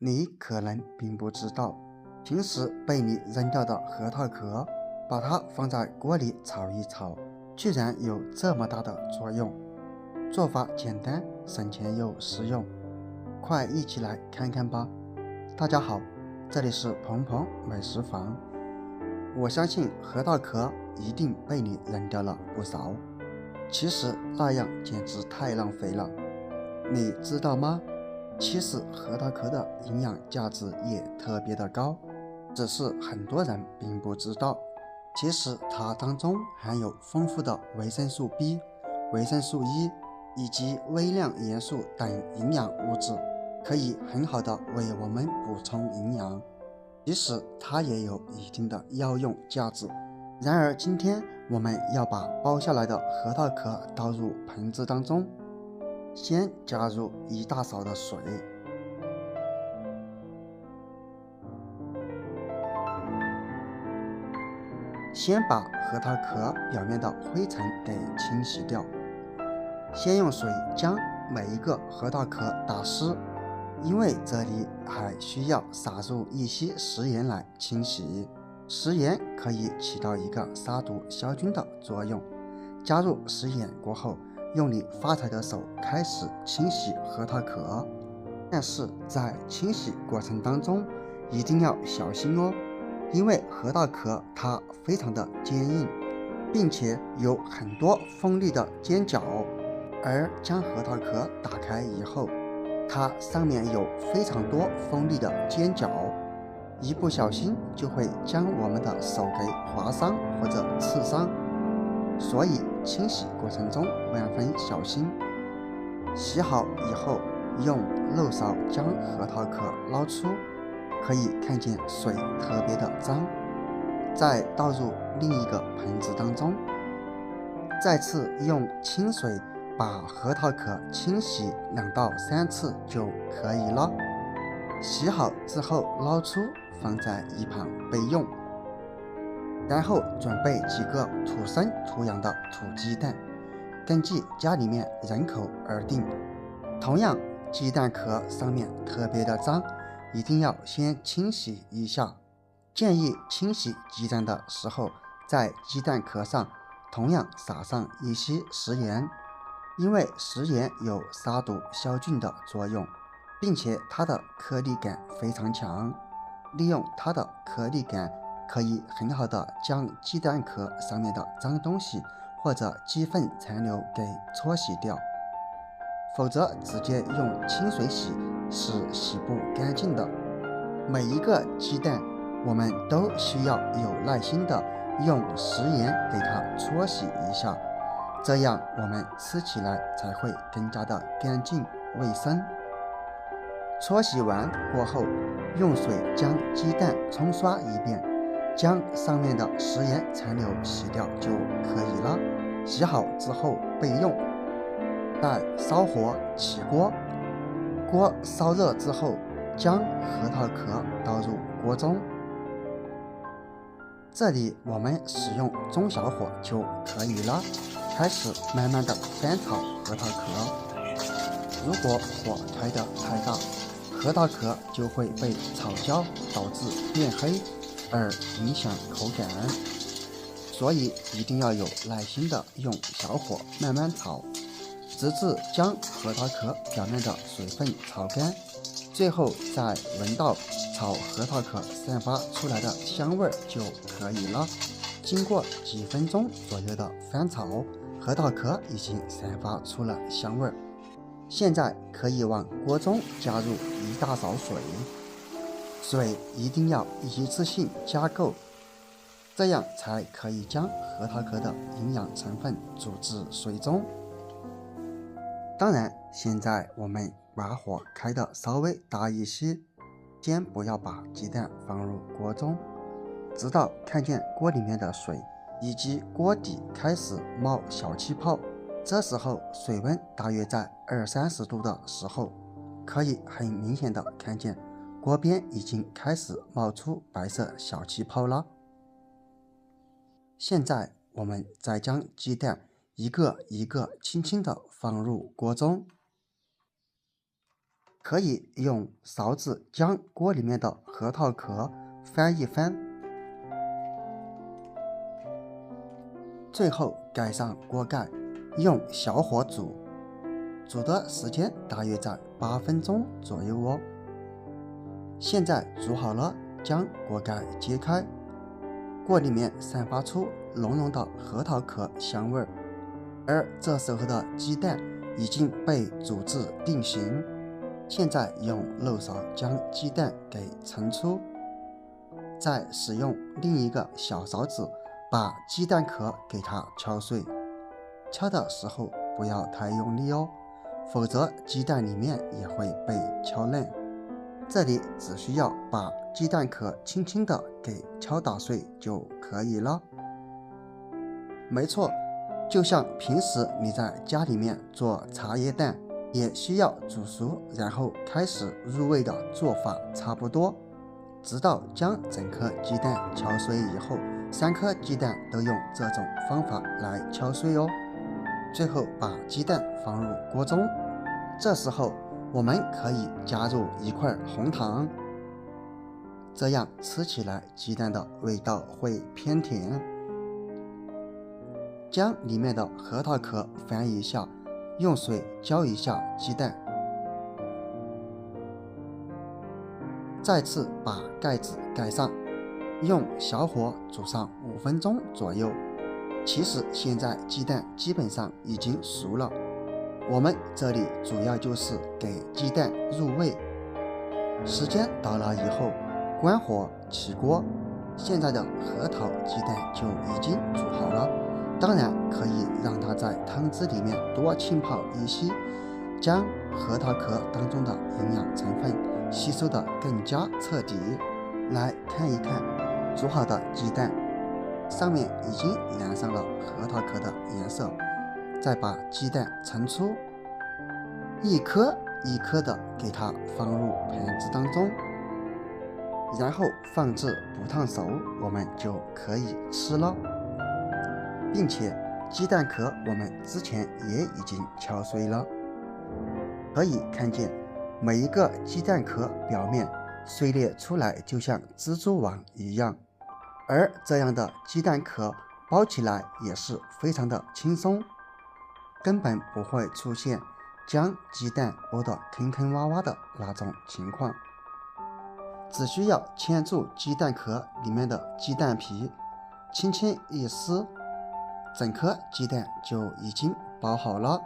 你可能并不知道，平时被你扔掉的核桃壳，把它放在锅里炒一炒，居然有这么大的作用。做法简单，省钱又实用，快一起来看看吧。大家好，这里是鹏鹏美食房。我相信核桃壳一定被你扔掉了不少，其实那样简直太浪费了，你知道吗？其实核桃壳的营养价值也特别的高，只是很多人并不知道。其实它当中含有丰富的维生素 B、维生素 E 以及微量元素等营养物质，可以很好的为我们补充营养。其实它也有一定的药用价值。然而今天我们要把剥下来的核桃壳倒入盆子当中，先加入1大勺的水，先把核桃壳表面的灰尘给清洗掉。先用水将每一个核桃壳打湿，因为这里还需要撒入一些食盐来清洗。食盐可以起到一个杀毒消菌的作用。加入食盐过后，用你发财的手开始清洗核桃壳，但是在清洗过程当中一定要小心哦，因为核桃壳它非常的坚硬，并且有很多锋利的尖角，而将核桃壳打开以后，它上面有非常多锋利的尖角，一不小心就会将我们的手给划伤或者刺伤，所以清洗过程中万分小心。洗好以后，用漏勺将核桃壳捞出，可以看见水特别的脏，再倒入另一个盆子当中，再次用清水把核桃壳清洗2到3次就可以了。洗好之后捞出，放在一旁备用。然后准备几个土生土养的土鸡蛋，根据家里面人口而定。同样，鸡蛋壳上面特别的脏，一定要先清洗一下。建议清洗鸡蛋的时候，在鸡蛋壳上同样撒上一些食盐，因为食盐有杀毒消菌的作用，并且它的颗粒感非常强。利用它的颗粒感，可以很好的将鸡蛋壳上面的脏东西或者鸡粪残留给搓洗掉，否则直接用清水洗是洗不干净的。每一个鸡蛋我们都需要有耐心的用食盐给它搓洗一下，这样我们吃起来才会更加的干净卫生。搓洗完过后，用水将鸡蛋冲刷一遍，将上面的食盐残留洗掉就可以了。洗好之后备用。再烧火起锅，锅烧热之后，将核桃壳倒入锅中。这里我们使用中小火就可以了，开始慢慢的翻炒核桃壳。如果火开得太大，核桃壳就会被炒焦，导致变黑，而影响口感。所以一定要有耐心的用小火慢慢炒，直至将核桃壳表面的水分炒干，最后再闻到炒核桃壳散发出来的香味就可以了。经过几分钟左右的翻炒，核桃壳已经散发出了香味。现在可以往锅中加入1大勺水，水一定要一次性加够，这样才可以将核桃壳的营养成分煮至水中。当然，现在我们把火开得稍微大一些，先不要把鸡蛋放入锅中，直到看见锅里面的水以及锅底开始冒小气泡，这时候水温大约在20-30度的时候，可以很明显的看见锅边已经开始冒出白色小气泡了。现在我们再将鸡蛋一个一个轻轻的放入锅中，可以用勺子将锅里面的核桃壳翻一翻，最后盖上锅盖，用小火煮，煮的时间大约在8分钟左右哦。现在煮好了，将锅盖揭开，锅里面散发出浓浓的核桃壳香味儿，而这时候的鸡蛋已经被煮至定型。现在用漏勺将鸡蛋给盛出，再使用另一个小勺子把鸡蛋壳给它敲碎。敲的时候不要太用力哦，否则鸡蛋里面也会被敲烂。这里只需要把鸡蛋壳轻轻的给敲打碎就可以了。没错，就像平时你在家里面做茶叶蛋，也需要煮熟然后开始入味的做法差不多，直到将整颗鸡蛋敲碎以后，3颗鸡蛋都用这种方法来敲碎哦。最后把鸡蛋放入锅中，这时候我们可以加入1块红糖，这样吃起来鸡蛋的味道会偏甜。将里面的核桃壳翻一下，用水浇一下鸡蛋，再次把盖子盖上，用小火煮上5分钟左右。其实现在鸡蛋基本上已经熟了，我们这里主要就是给鸡蛋入味。时间到了以后，关火起锅，现在的核桃鸡蛋就已经煮好了。当然可以让它在汤汁里面多浸泡一些，将核桃壳当中的营养成分吸收得更加彻底。来看一看煮好的鸡蛋，上面已经染上了核桃壳的颜色。再把鸡蛋盛出，一颗一颗的给它放入盘子当中，然后放置不烫熟，我们就可以吃了。并且鸡蛋壳我们之前也已经敲碎了，可以看见每一个鸡蛋壳表面碎裂出来就像蜘蛛网一样，而这样的鸡蛋壳包起来也是非常的轻松，根本不会出现将鸡蛋剥得坑坑洼洼的那种情况。只需要牵住鸡蛋壳里面的鸡蛋皮，轻轻一撕，整颗鸡蛋就已经包好了。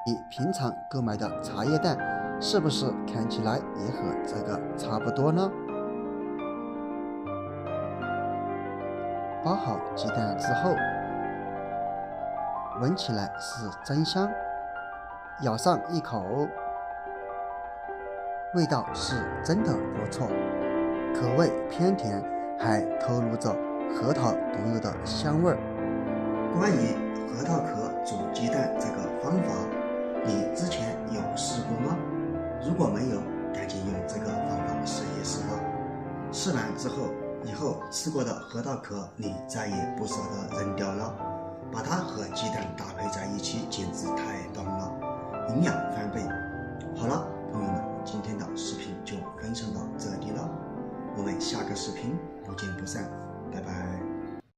你平常购买的茶叶蛋是不是看起来也和这个差不多呢？包好鸡蛋之后，闻起来是真香，咬上一口，味道是真的不错，口味偏甜，还透露着核桃独有的香味儿。关于核桃壳煮鸡蛋这个方法，你之前有试过吗？如果没有，赶紧用这个方法试一试吧。试完之后，以后吃过的核桃壳你再也不舍得扔掉了，把它和鸡蛋搭配在一起简直太棒了，营养